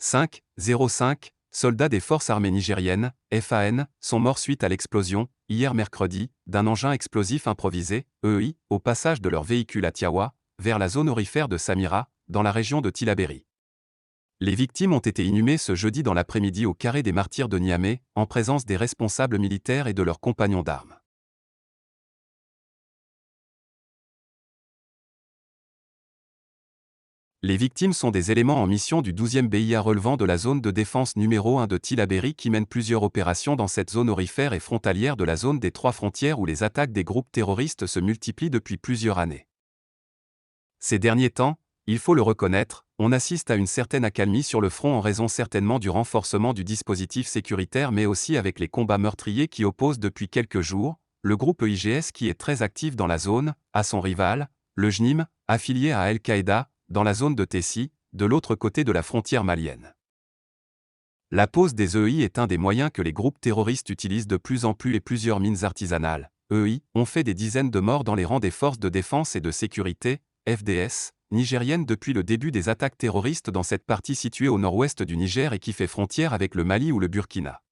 5,05 soldats des forces armées nigériennes, FAN, sont morts suite à l'explosion, hier mercredi, d'un engin explosif improvisé, EI, au passage de leur véhicule à Tiawa, vers la zone aurifère de Samira, dans la région de Tillabéri. Les victimes ont été inhumées ce jeudi dans l'après-midi au carré des martyrs de Niamey, en présence des responsables militaires et de leurs compagnons d'armes. Les victimes sont des éléments en mission du 12e BIA relevant de la zone de défense numéro 1 de Tillabéri qui mène plusieurs opérations dans cette zone aurifère et frontalière de la zone des 3 frontières où les attaques des groupes terroristes se multiplient depuis plusieurs années. Ces derniers temps, il faut le reconnaître, on assiste à une certaine accalmie sur le front en raison certainement du renforcement du dispositif sécuritaire mais aussi avec les combats meurtriers qui opposent depuis quelques jours, le groupe EIGS qui est très actif dans la zone, à son rival, le JNIM, affilié à Al-Qaïda, dans la zone de Tessie, de l'autre côté de la frontière malienne. La pose des EI est un des moyens que les groupes terroristes utilisent de plus en plus et plusieurs mines artisanales, EI, ont fait des dizaines de morts dans les rangs des forces de défense et de sécurité, FDS, nigériennes depuis le début des attaques terroristes dans cette partie située au nord-ouest du Niger et qui fait frontière avec le Mali ou le Burkina.